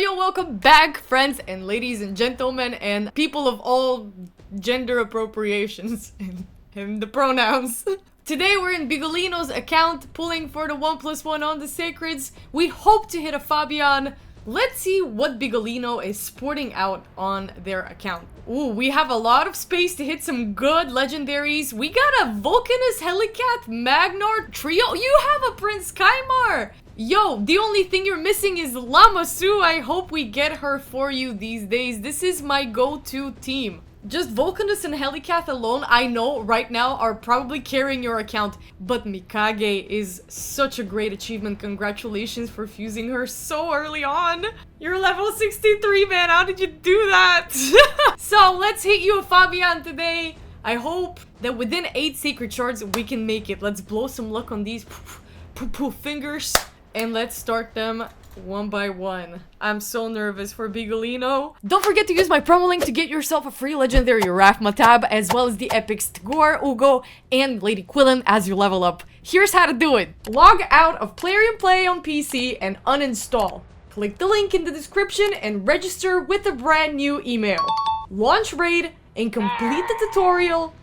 Yo, welcome back, friends and ladies and gentlemen and people of all gender appropriations and the pronouns. Today we're in Bigolino's account, pulling for the 1+1 on the Sacreds. We hope to hit a Fabian. Let's see what Bigolino is sporting out on their account. Ooh, we have a lot of space to hit some good legendaries. We got a Vulcanus, Helicat, Magnar, Trio. You have a Prince Kaimar! Yo, the only thing you're missing is Lamasu. I hope we get her for you these days. This is my go-to team. Just Vulcanus and Helicat alone, I know right now, are probably carrying your account. But Mikage is such a great achievement. Congratulations for fusing her so early on. You're level 63, man. How did you do that? So, let's hit you a Fabian today. I hope that within 8 Sacred Shards, we can make it. Let's blow some luck on these fingers. And let's start them one by one. I'm so nervous for Bigolino. Don't forget to use my promo link to get yourself a free legendary Rafma tab, as well as the epics Takeover, Ugo, and Lady Quillen as you level up. Here's how to do it. Log out of Plarium Play on PC and uninstall. Click the link in the description and register with a brand new email. Launch raid and complete the tutorial.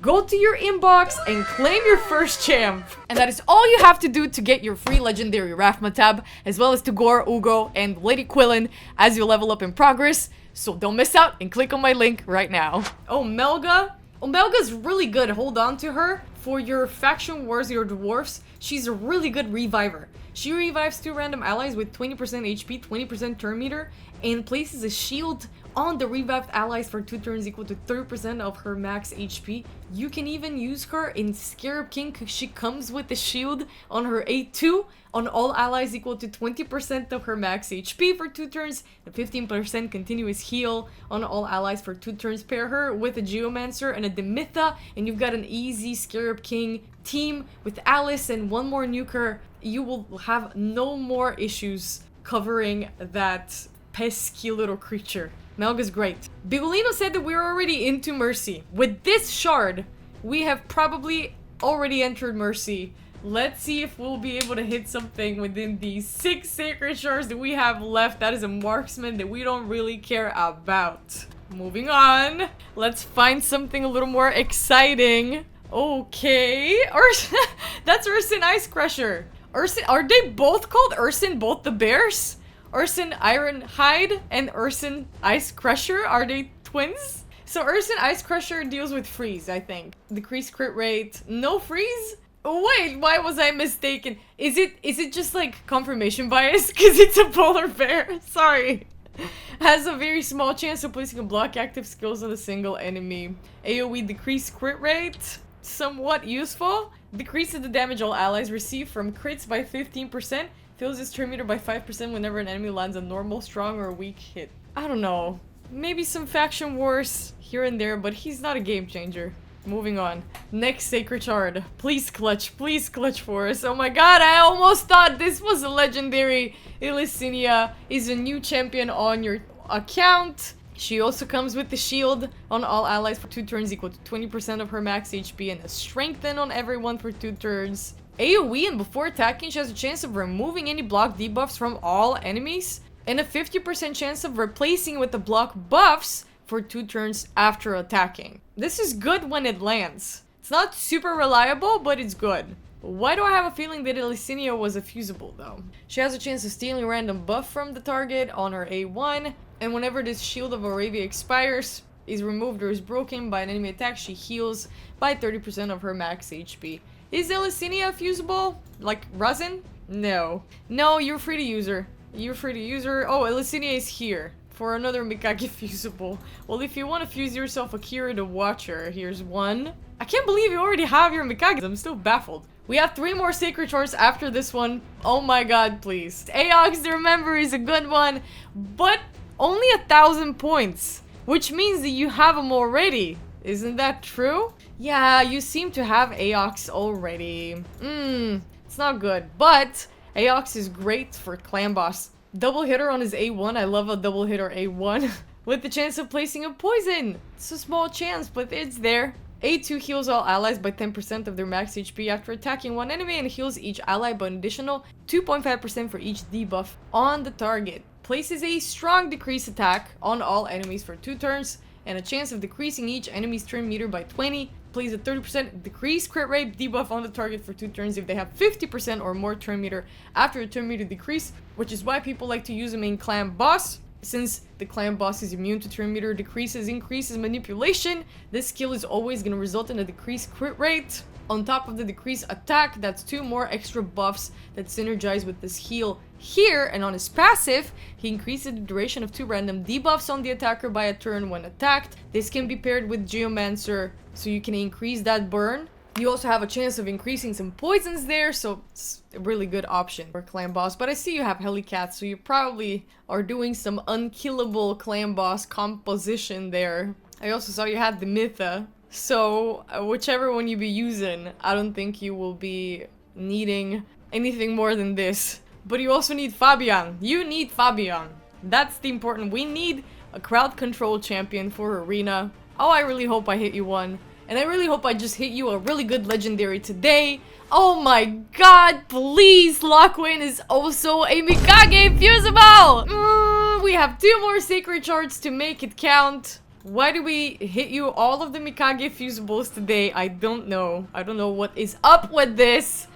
Go to your inbox and claim your first champ. And that is all you have to do to get your free legendary Rafma tab, as well as to Gore, Ugo, and Lady Quillen as you level up in progress. So don't miss out and click on my link right now. Oh, Melga. Oh, Melga's really good. Hold on to her. For your faction wars, your dwarfs, she's a really good reviver. She revives 2 random allies with 20% HP, 20% turn meter, and places a shield on the revived allies for 2 turns equal to 30% of her max HP. You can even use her in Scarab King because she comes with the shield on her A2 on all allies equal to 20% of her max HP for 2 turns, and 15% continuous heal on all allies for 2 turns. Pair her with a Geomancer and a Demitha, and you've got an easy Scarab King team with Alice and 1 more nuker. You will have no more issues covering that pesky little creature. Melga's great. Bigolino said that we're already into Mercy. With this shard, we have probably already entered Mercy. Let's see if we'll be able to hit something within these 6 Sacred Shards that we have left. That is a marksman that we don't really care about. Moving on. Let's find something a little more exciting. Okay. That's Ursin Ice Crusher. Ursin, are they both called Ursin, both the bears? Ursin Iron Hide and Ursin Ice Crusher, are they twins? So Ursin Ice Crusher deals with freeze, I think. Decreased crit rate, no freeze? Oh, wait, why was I mistaken? Is it just like confirmation bias? Because it's a polar bear, sorry. Has a very small chance of placing a block active skills on a single enemy. AoE decreased crit rate, somewhat useful. Decreases the damage all allies receive from crits by 15%. Fills its turn meter by 5% whenever an enemy lands a normal, strong, or weak hit. I don't know. Maybe some faction wars here and there, but he's not a game changer. Moving on. Next Sacred Shard. Please clutch for us. Oh my god, I almost thought this was a legendary. Elicinia is a new champion on your account. She also comes with the shield on all allies for 2 turns equal to 20% of her max HP and a strengthen on everyone for 2 turns. AoE, and before attacking, she has a chance of removing any block debuffs from all enemies, and a 50% chance of replacing with the block buffs for 2 turns after attacking. This is good when it lands. It's not super reliable, but it's good. Why do I have a feeling that Elicinia was a fusible, though? She has a chance of stealing a random buff from the target on her A1, and whenever this Shield of Arabia expires, is removed or is broken by an enemy attack, she heals by 30% of her max HP. Is Elicinia fusible? Like Razin? No. No, you're free to use her. You're free to use her. Oh, Elicinia is here for another Mikage fusible. Well, if you want to fuse yourself Akira the Watcher, here's one. I can't believe you already have your Mikage. I'm still baffled. We have 3 more Sacred Shards after this one. Oh my god, please. Aox, remember, is a good one, but only 1,000 points, which means that you have them already. Isn't that true? Yeah, you seem to have Aox already. It's not good, but Aox is great for clan boss. Double hitter on his A1, I love a double hitter A1. With the chance of placing a poison. It's a small chance, but it's there. A2 heals all allies by 10% of their max HP after attacking one enemy and heals each ally by an additional 2.5% for each debuff on the target. places a strong decrease attack on all enemies for 2 turns, and a chance of decreasing each enemy's turn meter by 20. Plays a 30% decrease crit rate debuff on the target for 2 turns if they have 50% or more turn meter after a turn meter decrease, which is why people like to use them in Clan Boss. Since the Clan Boss is immune to turn meter decreases, increases manipulation, this skill is always going to result in a decreased crit rate. On top of the decreased attack, that's 2 more extra buffs that synergize with this heal here. And on his passive, he increases the duration of 2 random debuffs on the attacker by a turn when attacked. This can be paired with Geomancer, so you can increase that burn. You also have a chance of increasing some poisons there, so it's a really good option for Clan Boss. But I see you have Helicat, so you probably are doing some unkillable Clan Boss composition there. I also saw you had the Mytha. So, whichever one you be using, I don't think you will be needing anything more than this. But you also need Fabian. You need Fabian. That's the important. We need a crowd control champion for Arena. Oh, I really hope I hit you one. And I really hope I just hit you a really good legendary today. Oh my god, please, Lockwin is also a Mikage fusible! We have 2 more sacred shards to make it count. Why do we hit you all of the Mikage fusibles today? I don't know. I don't know what is up with this.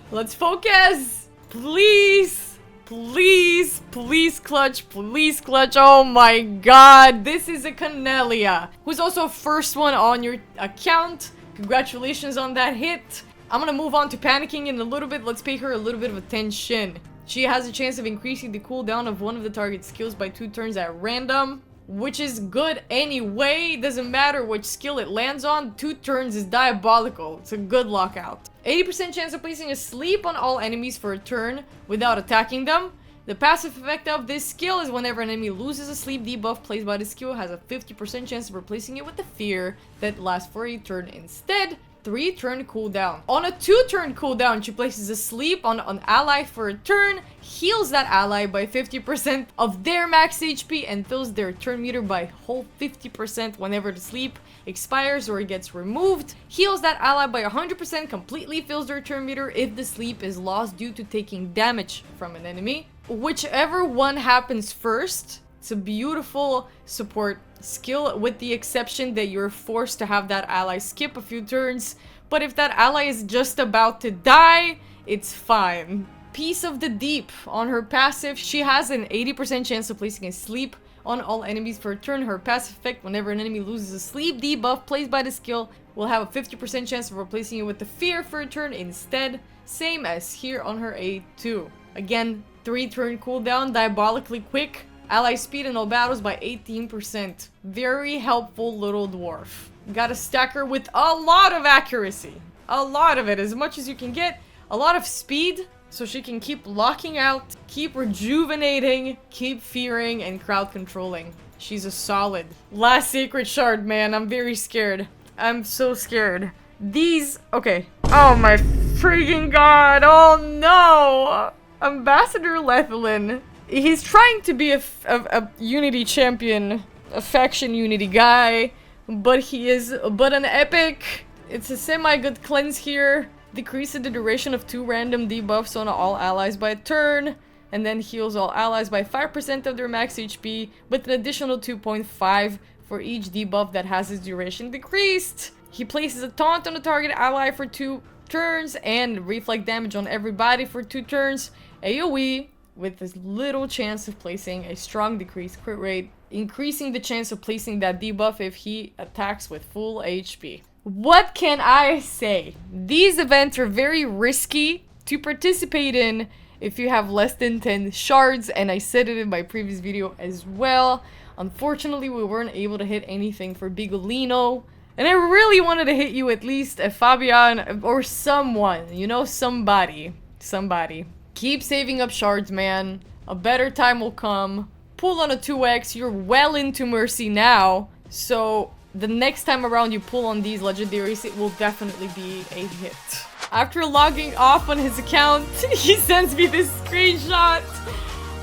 Let's focus. Please. Please. Please clutch. Please clutch. Oh my god. This is a Cornelia, who's also first one on your account. Congratulations on that hit. I'm gonna move on to panicking in a little bit. Let's pay her a little bit of attention. She has a chance of increasing the cooldown of one of the target skills by 2 turns at random, which is good anyway. Doesn't matter which skill it lands on. 2 turns is diabolical. It's a good lockout. 80% chance of placing a sleep on all enemies for a turn without attacking them. The passive effect of this skill is whenever an enemy loses a sleep debuff placed by the skill, has a 50% chance of replacing it with the fear that lasts for a turn instead. 3 turn cooldown. On a 2 turn cooldown, she places a sleep on an ally for a turn, heals that ally by 50% of their max HP, and fills their turn meter by whole 50% whenever the sleep expires or gets removed. Heals that ally by 100%, completely fills their turn meter if the sleep is lost due to taking damage from an enemy. Whichever one happens first, it's a beautiful support skill, with the exception that you're forced to have that ally skip a few turns. But if that ally is just about to die, it's fine. Piece of the Deep. On her passive, she has an 80% chance of placing a sleep on all enemies for a turn. Her passive effect, whenever an enemy loses a sleep debuff placed by the skill, will have a 50% chance of replacing it with the fear for a turn instead. Same as here on her A2. Again, 3 turn cooldown, diabolically quick. Ally speed in all battles by 18%. Very helpful little dwarf. Gotta stack her with a lot of accuracy. A lot of it, as much as you can get. A lot of speed, so she can keep locking out, keep rejuvenating, keep fearing, and crowd controlling. She's a solid. Last sacred shard, man. I'm very scared. I'm so scared. These... Okay. Oh my freaking god. Oh no! Ambassador Lethelin. He's trying to be a unity champion, a faction unity guy, but he is but an epic. It's a semi-good cleanse here. Decreases the duration of 2 random debuffs on all allies by a turn, and then heals all allies by 5% of their max HP, with an additional 2.5 for each debuff that has its duration decreased. He places a taunt on the target ally for 2 turns, and reflect damage on everybody for 2 turns. AoE, with as little chance of placing a strong decreased crit rate, increasing the chance of placing that debuff if he attacks with full HP. What can I say? These events are very risky to participate in if you have less than 10 shards, and I said it in my previous video as well. Unfortunately, we weren't able to hit anything for Bigolino, and I really wanted to hit you at least a Fabian or someone, you know, somebody. Keep saving up shards, man. A better time will come. Pull on a 2x. You're well into Mercy now. So the next time around you pull on these legendaries, it will definitely be a hit. After logging off on his account, he sends me this screenshot.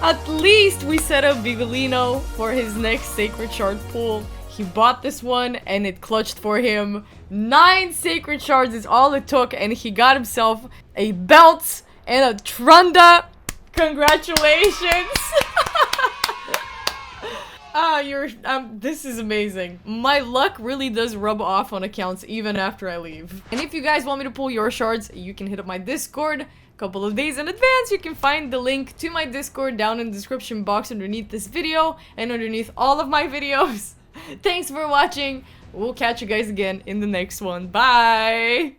At least we set up Bigolino for his next Sacred Shard pull. He bought this one and it clutched for him. 9 Sacred Shards is all it took, and he got himself a belt and a Trunda. Congratulations! This is amazing. My luck really does rub off on accounts even after I leave. And if you guys want me to pull your shards, you can hit up my Discord a couple of days in advance. You can find the link to my Discord down in the description box underneath this video and underneath all of my videos. Thanks for watching. We'll catch you guys again in the next one. Bye!